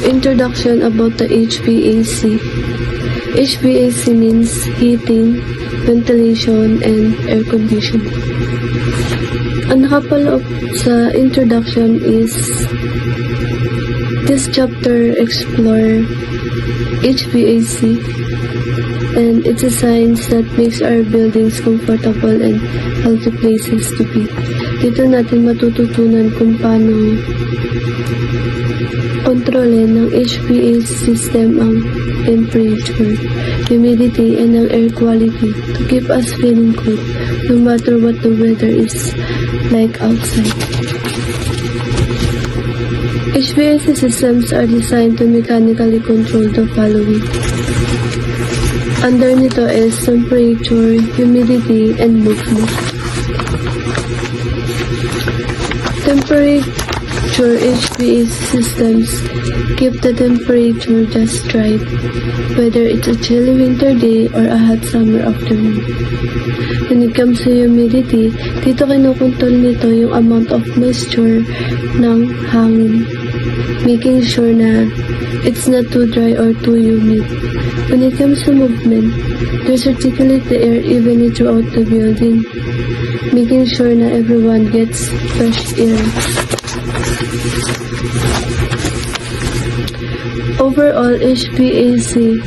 introduction about the HVAC. HVAC means heating, ventilation, and air conditioning. Ang nakapaloob sa introduction is this chapter explore HVAC and it's a science that makes our buildings comfortable and healthy places to be. Dito natin matututunan kung paano kontrolin ng HVAC system ang temperature, humidity, and ang air quality to keep us feeling good no matter what the weather is like outside. HVAC systems are designed to mechanically control the following. Under nito is temperature, humidity, and movement. Temperature HVAC systems keep the temperature just right, whether it's a chilly winter day or a hot summer afternoon. When it comes to humidity, dito kinukontrol nito yung amount of moisture ng hangin, making sure na it's not too dry or too humid. When it comes to movement, they circulate the air evenly throughout the building, making sure na everyone gets fresh air. Overall, HVAC,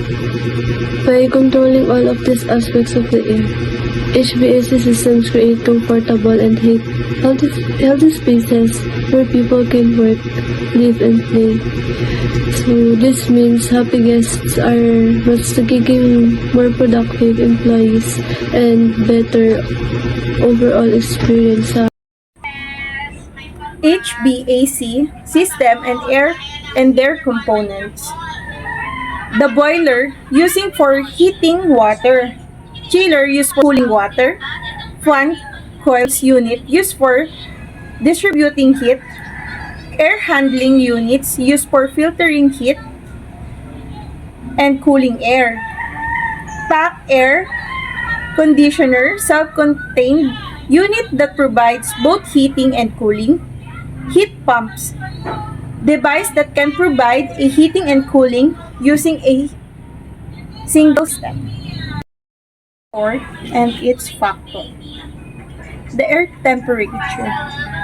by controlling all of these aspects of the air, HVAC systems create comfortable and healthy spaces where people can work, live, and play. So this means happy guests are mas nagiging more productive employees and better overall experience sa HVAC system and their components. The boiler using for heating water, chiller used for cooling water, fan coils unit used for distributing heat, air handling units used for filtering heat and cooling air, pack air conditioner self-contained unit that provides both heating and cooling, heat pumps, device that can provide a heating and cooling using a single step, and its factor. The air temperature.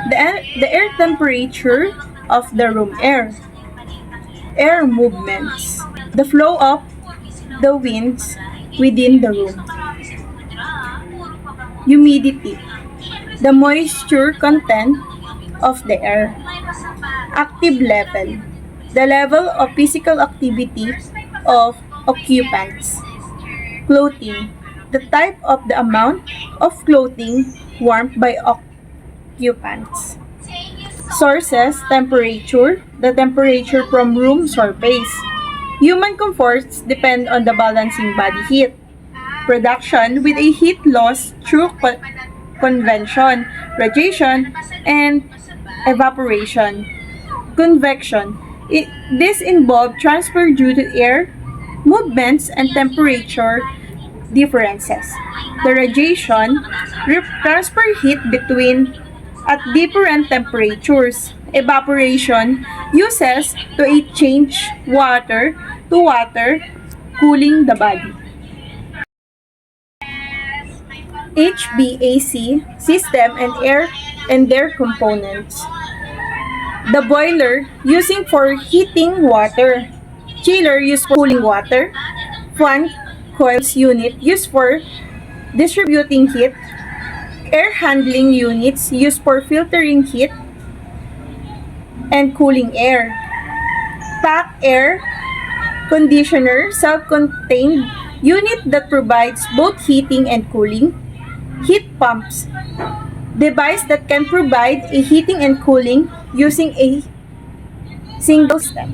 The air temperature of the room air. Air movements. The flow of the winds within the room. Humidity. The moisture content of the air. Active level. The level of physical activity of occupants. Clothing. The type of the amount of clothing worn by occupants. Sources, temperature, the temperature from room surface. Human comforts depend on the balancing body heat. Production with a heat loss through convection, radiation, and evaporation. Convection. This involves transfer due to air movements and temperature differences. The radiation transfer heat between at different temperatures. Evaporation uses to change water to water, cooling the body. HVAC system and their components. The boiler using for heating water, chiller used for cooling water, fan coils unit used for distributing heat, air handling units used for filtering heat and cooling air, pack air conditioner self-contained unit that provides both heating and cooling, heat pumps, device that can provide a heating and cooling using a single step.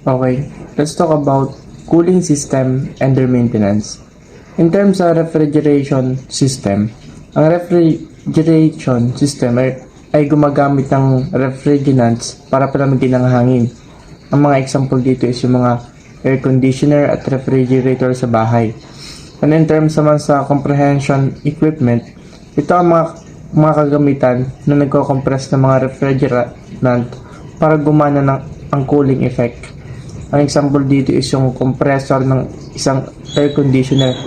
Okay, let's talk about cooling system and their maintenance. In terms of refrigeration system, ang refrigeration system ay gumagamit ng refrigerants para palamigin ang hangin. Ang mga example dito is yung mga air conditioner at refrigerator sa bahay. And in terms naman sa comprehension equipment, ito ang mga kagamitan na nagko-compress ng mga refrigerant para gumana ang cooling effect. Ang example dito is yung compressor ng isang air conditioner.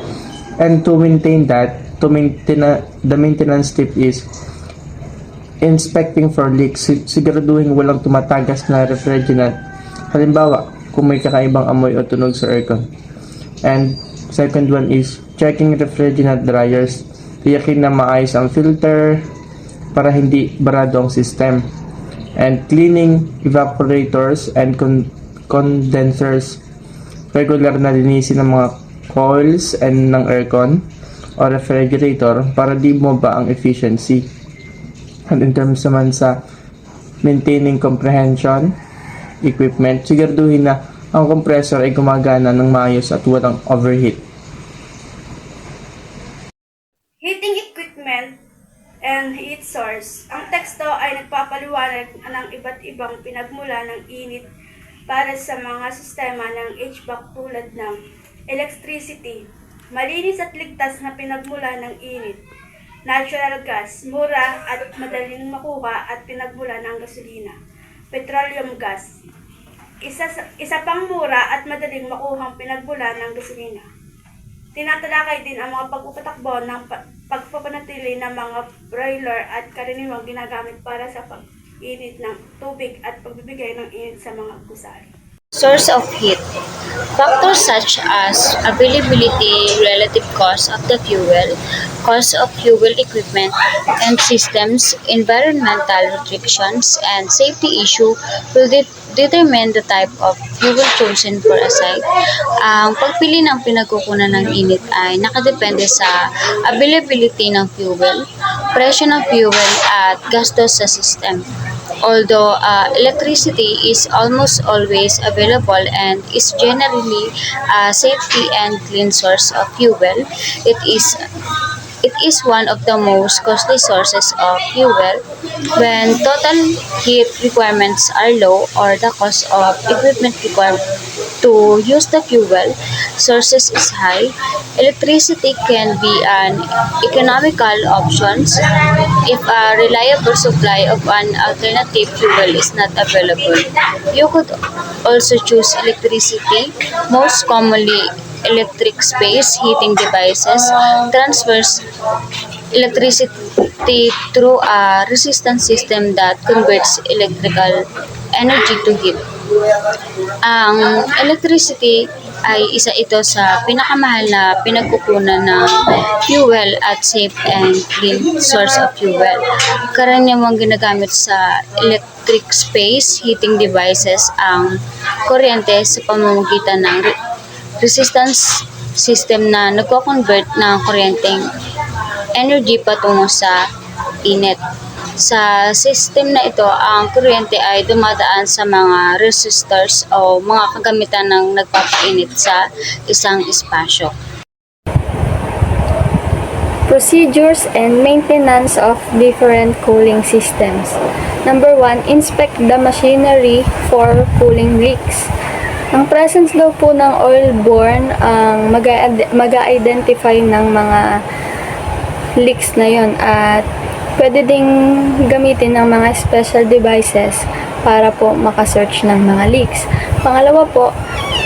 And to maintain that, the maintenance tip is inspecting for leaks. Siguraduhin walang tumatagas na refrigerant. Halimbawa, kung may kakaibang amoy o tunog sa aircon. And second one is checking refrigerant dryers. Tiyakin na maayos ang filter para hindi barado ang system. And cleaning evaporators and condensers. Regular na linisin ng mga coils and ng aircon o refrigerator para di bumaba ang efficiency. And in terms naman sa maintaining comprehension equipment, siguraduhin na ang compressor ay gumagana ng maayos at walang overheat. Heating equipment and heat source. Ang teksto ay nagpapaliwanag ng iba't ibang pinagmula ng init para sa mga sistema ng HVAC tulad ng electricity, malinis at ligtas na pinagmula ng init, natural gas, mura at madaling makuha at pinagmula ng gasolina, petroleum gas, isa pang mura at madaling makuhang pinagmula ng gasolina. Tinatalakay din ang mga pagpapatakbo ng pagpapanatili ng mga broiler at karaniwang ginagamit para sa pag-init ng tubig at pagbibigay ng init sa mga gusali. Source of heat. Factors such as availability, relative cost of the fuel, cost of fuel equipment and systems, environmental restrictions, and safety issue will determine the type of fuel chosen for a site. Ang pagpili ng pinagkukunan ng init ay nakadepende sa availability ng fuel, presyo ng fuel at gastos sa system. Although electricity is almost always available and is generally a safety and clean source of fuel, it is one of the most costly sources of fuel when total heat requirements are low or the cost of equipment required to use the fuel sources is high. Electricity can be an economical option if a reliable supply of an alternative fuel is not available. You could also choose electricity, most commonly electric space heating devices transfers electricity through a resistance system that converts electrical energy to heat. Ang electricity ay isa ito sa pinakamahal na pinagkukunan ng fuel at safe and clean source of fuel. Karaniwang ginagamit sa electric space heating devices ang kuryente sa pamamagitan ng resistance system na nagko-convert ng kuryenteng energy patungo sa init. Sa system na ito, ang kuryente ay dumadaan sa mga resistors o mga kagamitan ng nagpapainit sa isang espasyo. Procedures and maintenance of different cooling systems. Number 1, inspect the machinery for cooling leaks. Ang presence daw po ng oil-borne ang mag-identify ng mga leaks na yon at pwede ding gamitin ng mga special devices para po makasearch ng mga leaks. Pangalawa po,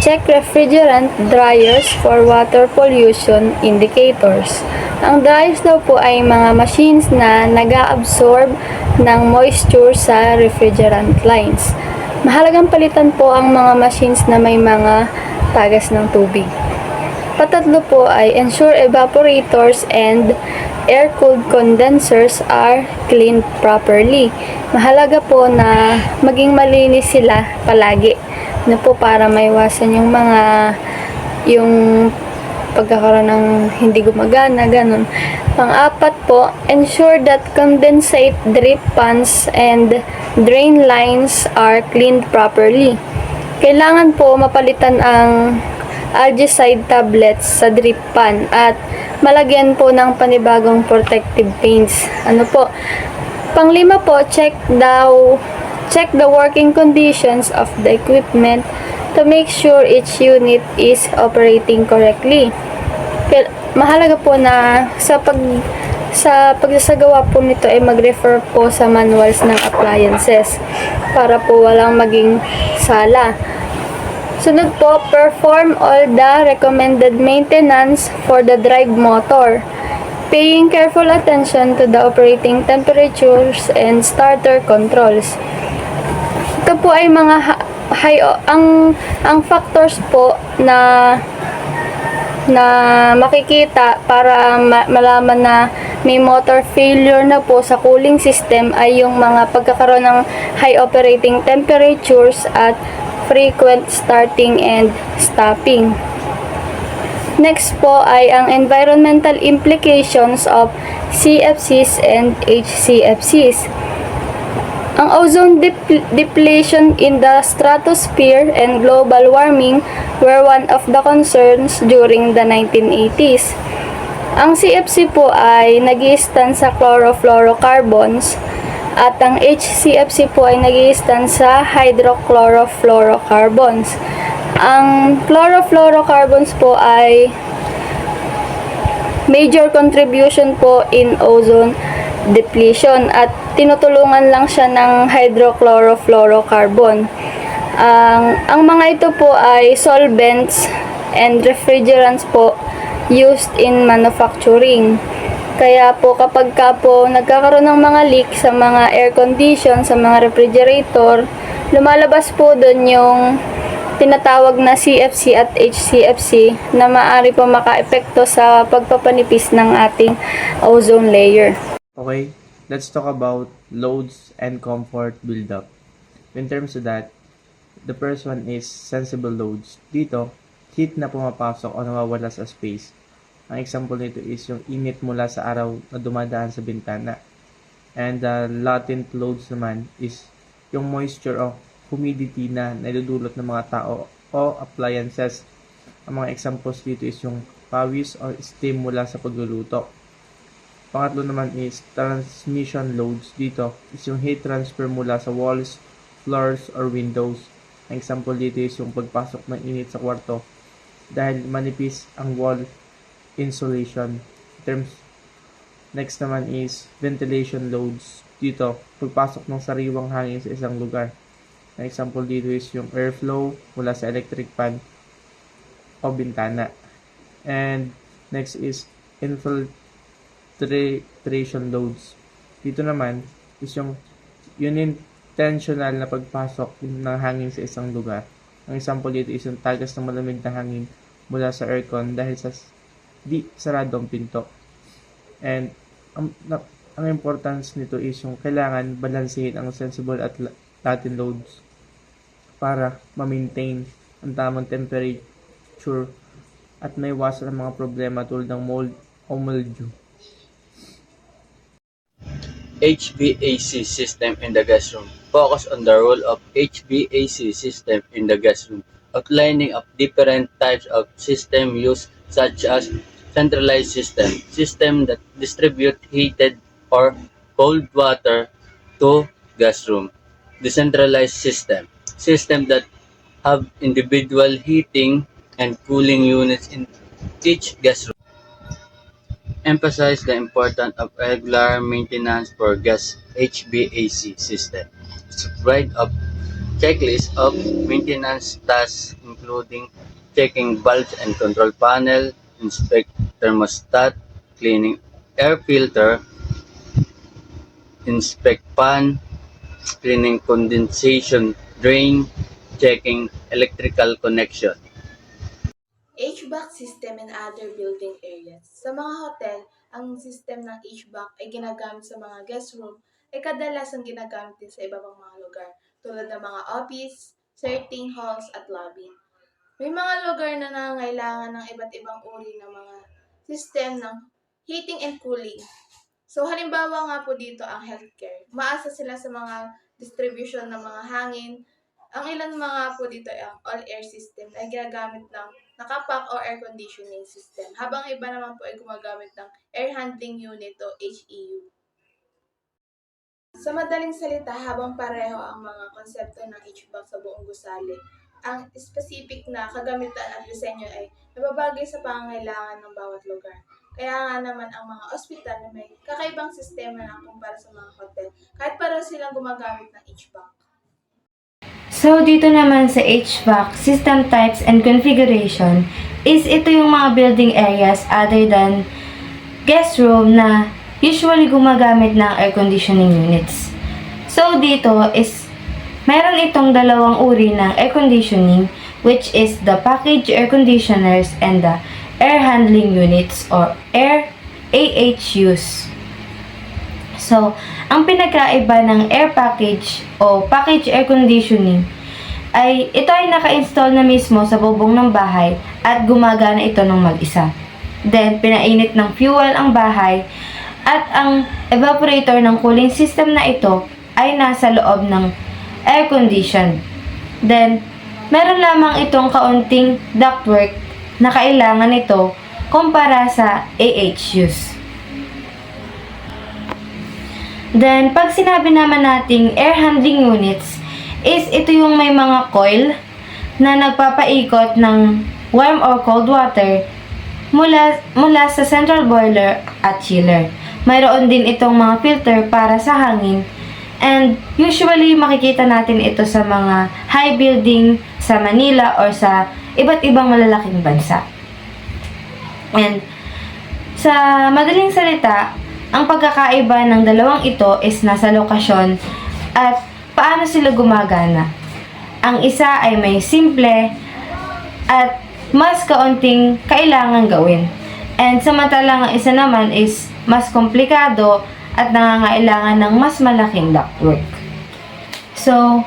check refrigerant dryers for water pollution indicators. Ang dryers daw po ay mga machines na nag-absorb ng moisture sa refrigerant lines. Mahalagang palitan po ang mga machines na may mga tagas ng tubig. Patatlo po ay ensure evaporators and air-cooled condensers are cleaned properly. Mahalaga po na maging malinis sila palagi. Na po para maiwasan yung pagkakaroon ng hindi gumagana, ganun. Pang-apat po, ensure that condensate drip pans and drain lines are cleaned properly. Kailangan po mapalitan ang algicide tablets sa drip pan at malagyan po ng panibagong protective paints. Panglima po, check the working conditions of the equipment to make sure each unit is operating correctly. Mahalaga po na sa Sa pagsasagawa po nito ay mag-refer po sa manuals ng appliances para po walang maging sala. Sunod po, perform all the recommended maintenance for the drive motor, paying careful attention to the operating temperatures and starter controls. Ito po ay mga ang factors po na makikita para malaman na may motor failure na po sa cooling system ay yung mga pagkakaroon ng high operating temperatures at frequent starting and stopping. Next po ay ang environmental implications of CFCs and HCFCs. Ang ozone depletion in the stratosphere and global warming were one of the concerns during the 1980s. Ang CFC po ay nag-i-stand sa chlorofluorocarbons at ang HCFC po ay nag-i-stand sa hydrochlorofluorocarbons. Ang chlorofluorocarbons po ay major contribution po in ozone depletion at tinutulungan lang siya ng hydrochlorofluorocarbon. Ang mga ito po ay solvents and refrigerants po used in manufacturing. Kaya po kapag po nagkakaroon ng mga leak sa mga air condition, sa mga refrigerator, lumalabas po doon yung tinatawag na CFC at HCFC na maaari po makaepekto sa pagpapanipis ng ating ozone layer. Okay, let's talk about loads and comfort buildup. In terms of that, the first one is sensible loads. Dito, heat na pumapasok o nawawala sa space. Ang example nito is yung init mula sa araw na dumadaan sa bintana. And the latent loads naman is yung moisture o humidity na niludulot ng mga tao o appliances. Ang mga examples dito is yung pawis or steam mula sa pagluluto. Pangatlo naman is transmission loads. Dito is yung heat transfer mula sa walls, floors, or windows. Ang example dito is yung pagpasok ng init sa kwarto dahil manipis ang wall insulation. Next naman is ventilation loads. Dito, pagpasok ng sariwang hangin sa isang lugar. Ang example dito is yung airflow mula sa electric fan o bintana. And next is infiltration loads. Dito naman is yung unintentional na pagpasok ng hangin sa isang lugar. Ang example dito is yung tagas ng malamig na hangin mula sa aircon dahil sa di sarado ang pinto. And ang importance nito is yung kailangan balansehin ang sensible at latent loads para ma-maintain ang tamang temperature at maiwasan ang mga problema tulad ng mold o mildew. HVAC system in the gas room. Focus on the role of HVAC system in the gas room, outlining of different types of system used such as centralized system that distribute heated or cold water to gas room. Decentralized system that have individual heating and cooling units in each gas room. Emphasize the importance of regular maintenance for gas HVAC system. Provide a checklist of maintenance tasks including checking valves and control panel, inspect thermostat, cleaning air filter, inspect fan, cleaning condensation drain, checking electrical connection. HVAC system in other building areas. Sa mga hotel, ang system ng HVAC ay ginagamit sa mga guest room ay kadalasang ginagamit din sa iba pang mga lugar tulad ng mga office, certain halls at lobby. May mga lugar na nangangailangan ng iba't ibang uri ng mga system ng heating and cooling. So halimbawa nga po dito ang healthcare. Maasa sila sa mga distribution ng mga hangin. Ang ilan mga po dito ay ang all-air system ay ginagamit ng nakapak o air conditioning system. Habang iba naman po ay gumagamit ng air handling unit o HEU. Sa madaling salita, habang pareho ang mga konsepto ng HVAC sa buong gusali, ang specific na kagamitan at disenyo ay nababagay sa pangangailangan ng bawat lugar. Kaya nga naman ang mga ospital na may kakaibang sistema na kumpara sa mga hotel, kahit pareho silang gumagamit ng HVAC. So, dito naman sa HVAC, system types and configuration, is ito yung mga building areas other than guest room na usually gumagamit ng air conditioning units. So, dito is meron itong dalawang uri ng air conditioning, which is the package air conditioners and the air handling units or air AHUs. So, ang pinagkaiba ng air package o package air conditioning ay ito ay naka-install na mismo sa bubong ng bahay at gumagana ito ng mag-isa. Then, pinainit ng fuel ang bahay at ang evaporator ng cooling system na ito ay nasa loob ng air condition. Then, meron lamang itong kaunting ductwork na kailangan ito kumpara sa AHUs. Then, pag sinabi naman nating air handling units, is ito yung may mga coil na nagpapaikot ng warm or cold water mula sa central boiler at chiller. Mayroon din itong mga filter para sa hangin. And usually makikita natin ito sa mga high building sa Manila or sa iba't ibang malalaking bansa. And sa madaling salita, ang pagkakaiba ng dalawang ito is nasa lokasyon at paano sila gumagana. Ang isa ay may simple at mas kaunting kailangan gawin. And samantalang ang isa naman is mas komplikado at nangangailangan ng mas malaking ductwork. So,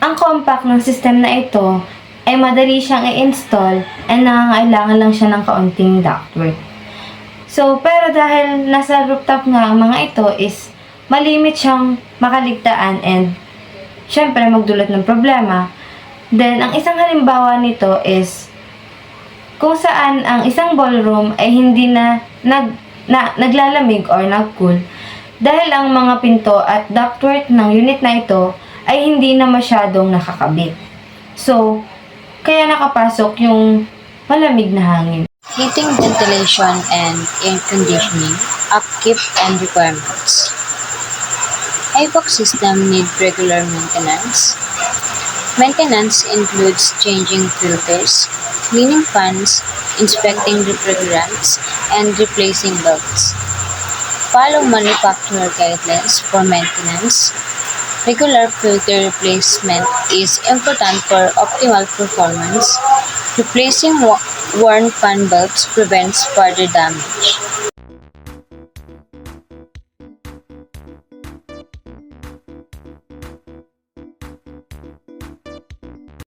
ang compact ng system na ito ay madali siyang i-install and nangangailangan lang siya ng kaunting ductwork. So, pero dahil nasa rooftop nga ang mga ito is malimit siyang makaligtaan and syempre magdulot ng problema. Then, ang isang halimbawa nito is kung saan ang isang ballroom ay hindi na naglalamig or nag-cool dahil ang mga pinto at ductwork ng unit na ito ay hindi na masyadong nakakabit. So, kaya nakapasok yung malamig na hangin. Heating, ventilation, and air conditioning, upkeep and requirements. HVAC system need regular maintenance. Maintenance includes changing filters, cleaning fans, inspecting refrigerants, and replacing bulbs. Follow manufacturer guidelines for maintenance. Regular filter replacement is important for optimal performance. Replacing worn fan bulbs prevents further damage.